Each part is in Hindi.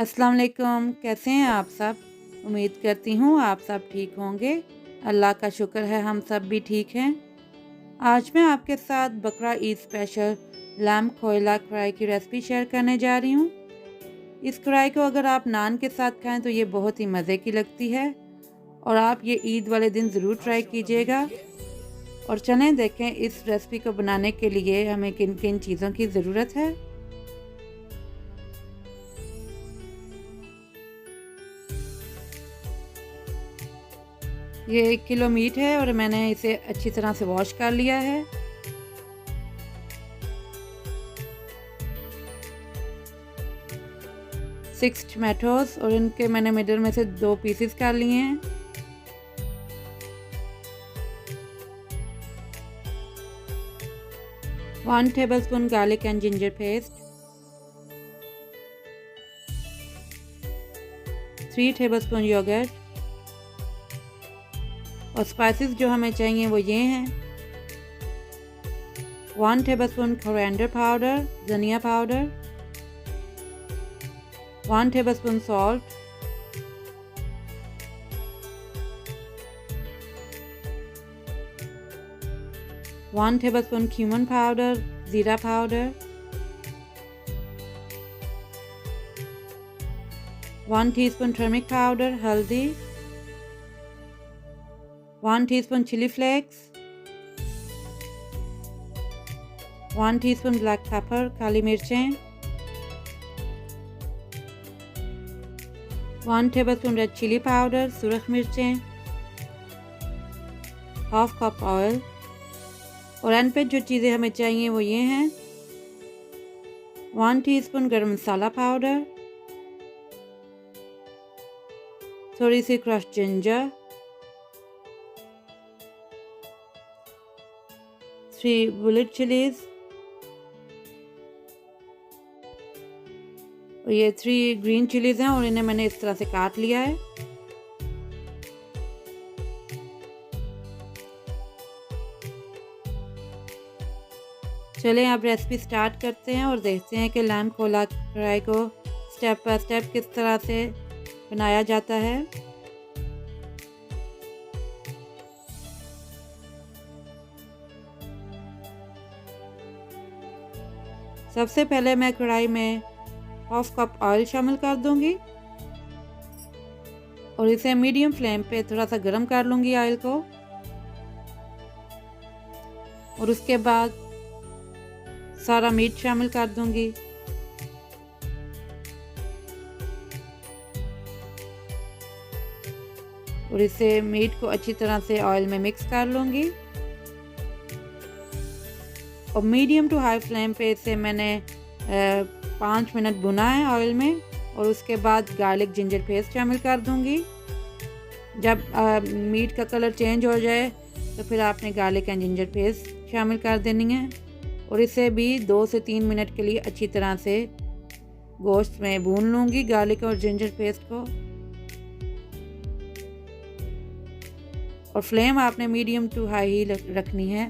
अस्सलाम वालेकुम, कैसे हैं आप सब? उम्मीद करती हूँ आप सब ठीक होंगे। अल्लाह का शुक्र है हम सब भी ठीक हैं। आज मैं आपके साथ बकरा ईद स्पेशल लैम्ब खोइला कढ़ाई की रेसिपी शेयर करने जा रही हूँ। इस कढ़ाई को अगर आप नान के साथ खाएं तो ये बहुत ही मज़े की लगती है और आप ये ईद वाले दिन ज़रूर ट्राई कीजिएगा। और चलें देखें इस रेसिपी को बनाने के लिए हमें किन किन चीज़ों की ज़रूरत है। ये 1 किलो मीट है और मैंने इसे अच्छी तरह से वॉश कर लिया है। सिक्स टमाटोज और इनके मैंने मिडल में से 2 पीसेस कर लिए हैं। One tablespoon garlic and ginger paste, 3 tablespoon yogurt और स्पाइसेस जो हमें चाहिए वो ये हैं। 1 टेबलस्पून कोरिएंडर पाउडर, धनिया powder, 1 tablespoon salt, 1 tablespoon cumin powder, ज़ीरा पाउडर, 1 टीस्पून टर्मरिक पाउडर, हल्दी, 1 teaspoon chilli flakes, 1 teaspoon black pepper काली मिर्चें, 1 टेबलस्पून रेड चिली पाउडर सुरख मिर्चें, हाफ कप ऑयल और एंड पे जो चीज़ें हमें चाहिए वो ये हैं। 1 टीस्पून गरम मसाला पाउडर, थोड़ी सी क्रश जिंजर, 3 बुलेट चिलीज और ये 3 ग्रीन चिलीज हैं और इन्हें मैंने इस तरह से काट लिया है। चलें अब रेसिपी स्टार्ट करते हैं और देखते हैं कि लैम्ब खोइला कढ़ाई को स्टेप बाय स्टेप किस तरह से बनाया जाता है। सबसे पहले मैं कढ़ाई में हाफ कप ऑयल शामिल कर दूंगी और इसे मीडियम फ्लेम पे थोड़ा सा गर्म कर लूंगी ऑयल को। और उसके बाद सारा मीट शामिल कर दूंगी और इसे मीट को अच्छी तरह से ऑयल में मिक्स कर लूंगी और मीडियम टू हाई फ्लेम पे इसे मैंने 5 मिनट भुना है ऑयल में। और उसके बाद गार्लिक जिंजर पेस्ट शामिल कर दूंगी। जब मीट का कलर चेंज हो जाए तो फिर आपने गार्लिक एंड जिंजर पेस्ट शामिल कर देनी है और इसे भी 2 से 3 मिनट के लिए अच्छी तरह से गोश्त में भून लूँगी गार्लिक और जिंजर पेस्ट को। और फ्लेम आपने मीडियम टू हाई ही रखनी है।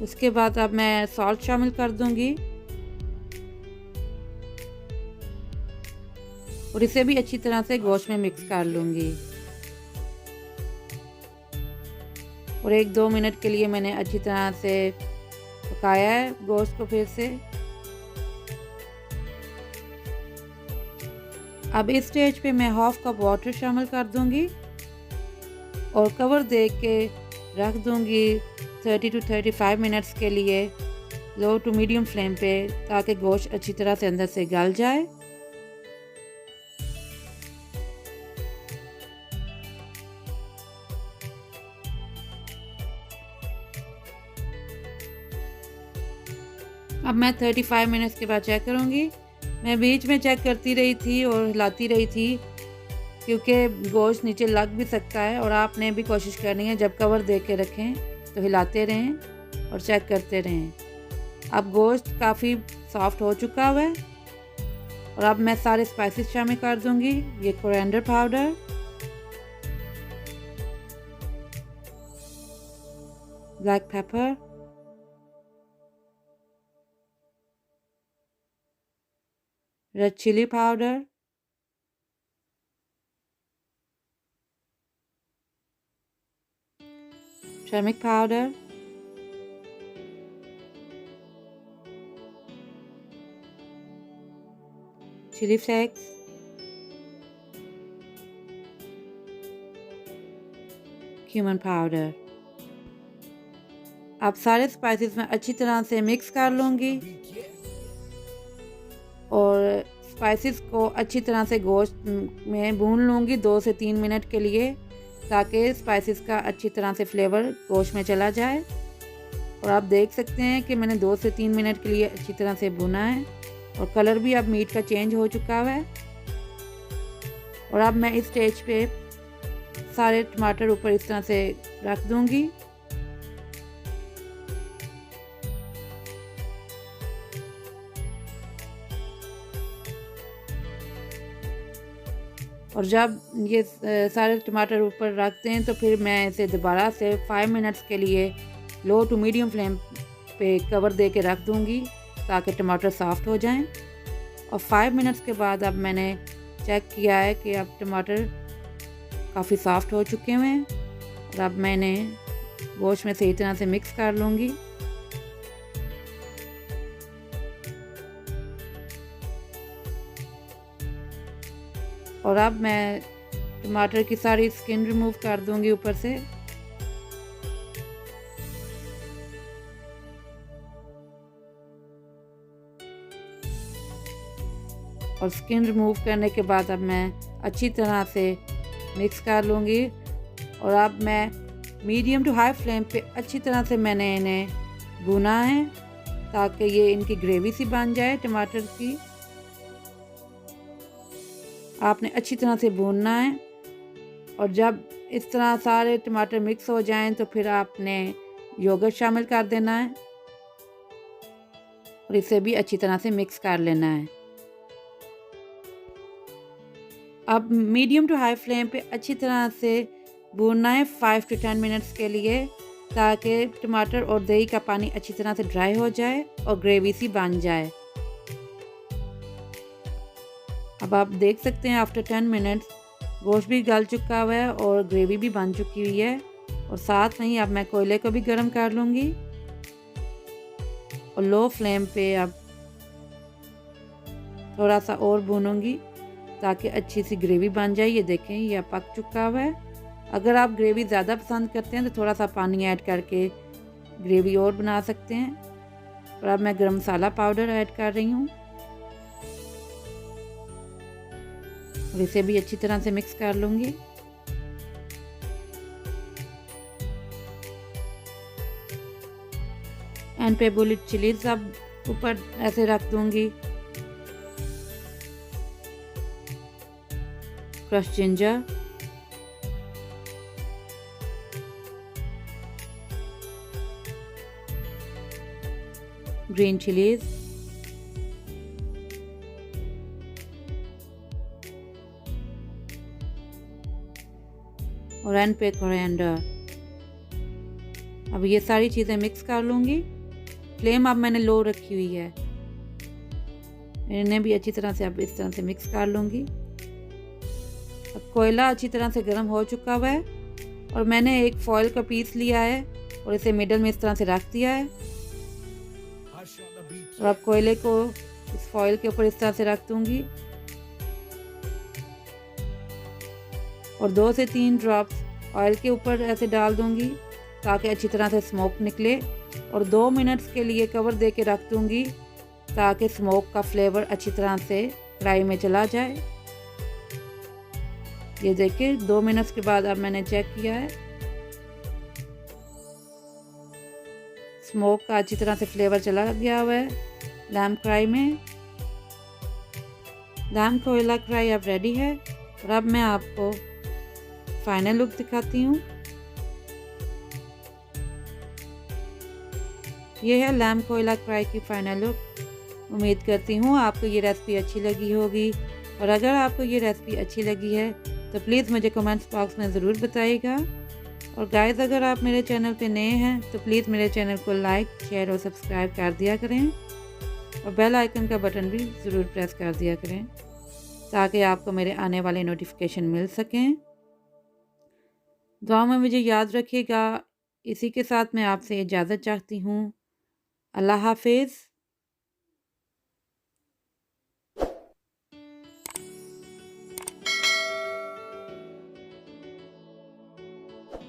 उसके बाद अब मैं सॉल्ट शामिल कर दूंगी और इसे भी अच्छी तरह से गोश्त में मिक्स कर लूँगी और 1-2 मिनट के लिए मैंने अच्छी तरह से पकाया है गोश्त को फिर से। अब इस स्टेज पे मैं हाफ कप वाटर शामिल कर दूंगी और कवर दे के रख दूंगी 30 to 35 मिनट्स के लिए लो टू मीडियम फ्लेम पे, ताकि गोश्त अच्छी तरह से अंदर से गल जाए। अब मैं 35 मिनट्स के बाद चेक करूँगी। मैं बीच में चेक करती रही थी और हिलाती रही थी क्योंकि गोश्त नीचे लग भी सकता है और आपने भी कोशिश करनी है जब कवर दे के रखें तो हिलाते रहें और चेक करते रहें। अब गोश्त काफ़ी सॉफ्ट हो चुका हुआ है और अब मैं सारे स्पाइसेस शामिल कर दूंगी। ये coriander powder, black pepper, red chilli powder, turmeric powder, chilli flakes, cumin powder. अब सारे स्पाइसेस में अच्छी तरह से मिक्स कर लूँगी और स्पाइसेस को अच्छी तरह से गोश्त में भून लूँगी 2 से 3 मिनट के लिए, ताकि स्पाइसेस का अच्छी तरह से फ्लेवर गोश्त में चला जाए। और आप देख सकते हैं कि मैंने 2 से 3 मिनट के लिए अच्छी तरह से भुना है और कलर भी अब मीट का चेंज हो चुका है। और अब मैं इस स्टेज पे सारे टमाटर ऊपर इस तरह से रख दूँगी और जब ये सारे टमाटर ऊपर रखते हैं तो फिर मैं इसे दोबारा से 5 मिनट्स के लिए लो टू मीडियम फ्लेम पे कवर दे के रख दूँगी ताकि टमाटर सॉफ्ट हो जाएं। और 5 मिनट्स के बाद अब मैंने चेक किया है कि अब टमाटर काफ़ी सॉफ्ट हो चुके हैं और अब मैंने गोश्त में सही तरह से मिक्स कर लूँगी। और अब मैं टमाटर की सारी स्किन रिमूव कर दूंगी ऊपर से। और स्किन रिमूव करने के बाद अब मैं अच्छी तरह से मिक्स कर लूँगी और अब मैं मीडियम टू हाई फ्लेम पे अच्छी तरह से मैंने इन्हें भुना है ताकि ये इनकी ग्रेवी सी बन जाए टमाटर की। आपने अच्छी तरह से भूनना है और जब इस तरह सारे टमाटर मिक्स हो जाएं तो फिर आपने योगर्ट शामिल कर देना है और इसे भी अच्छी तरह से मिक्स कर लेना है। अब मीडियम टू हाई फ्लेम पे अच्छी तरह से भूनना है 5 to 10 मिनट्स के लिए ताकि टमाटर और दही का पानी अच्छी तरह से ड्राई हो जाए और ग्रेवी सी बन जाए। अब आप देख सकते हैं आफ्टर 10 मिनट्स गोश्त भी गल चुका हुआ है और ग्रेवी भी बन चुकी हुई है। और साथ में ही अब मैं कोयले को भी गर्म कर लूँगी और लो फ्लेम पे अब थोड़ा सा और भूनूंगी ताकि अच्छी सी ग्रेवी बन जाए। ये देखें यह पक चुका हुआ है। अगर आप ग्रेवी ज़्यादा पसंद करते हैं तो थोड़ा सा पानी ऐड करके ग्रेवी और बना सकते हैं। और अब मैं गरम मसाला पाउडर ऐड कर रही हूँ और इसे भी अच्छी तरह से मिक्स कर लूँगी। एंड पे बुलेट चिलीज अब ऊपर ऐसे रख दूँगी। क्रश जिंजर, ग्रीन चिलीज, और एंड पे कोरिएंडर। अब ये सारी चीज़ें मिक्स कर लूँगी। फ्लेम अब मैंने लो रखी हुई है। इन्हें भी अच्छी तरह से अब इस तरह से मिक्स कर लूँगी। अब कोयला अच्छी तरह से गर्म हो चुका हुआ है और मैंने एक फॉयल का पीस लिया है और इसे मिडल में इस तरह से रख दिया है। और अब कोयले को इस फॉयल के ऊपर इस तरह से रख दूँगी और 2 से 3 ड्रॉप्स ऑयल के ऊपर ऐसे डाल दूँगी ताकि अच्छी तरह से स्मोक निकले। और 2 मिनट्स के लिए कवर दे के रख दूँगी ताकि स्मोक का फ्लेवर अच्छी तरह से कढ़ाई में चला जाए। ये देखिए 2 मिनट्स के बाद अब मैंने चेक किया है, स्मोक का अच्छी तरह से फ्लेवर चला गया हुआ है लैम्ब कढ़ाई में। लैम्ब कोयला कढ़ाई अब रेडी है। और अब मैं आपको फाइनल लुक दिखाती हूँ। ये है लैम्ब कोयला कढ़ाई की फाइनल लुक। उम्मीद करती हूँ आपको ये रेसिपी अच्छी लगी होगी और अगर आपको ये रेसिपी अच्छी लगी है तो प्लीज़ मुझे कमेंट्स बॉक्स में ज़रूर बताइएगा। और गाइस अगर आप मेरे चैनल पे नए हैं तो प्लीज़ मेरे चैनल को लाइक, शेयर और सब्सक्राइब कर दिया करें। और बेल आइकन का बटन भी ज़रूर प्रेस कर दिया करें ताकि आपको मेरे आने वाले नोटिफिकेशन मिल सकें। दुआ में मुझे याद रखिएगा। इसी के साथ मैं आपसे इजाज़त चाहती हूँ। अल्लाह हाफ़िज़।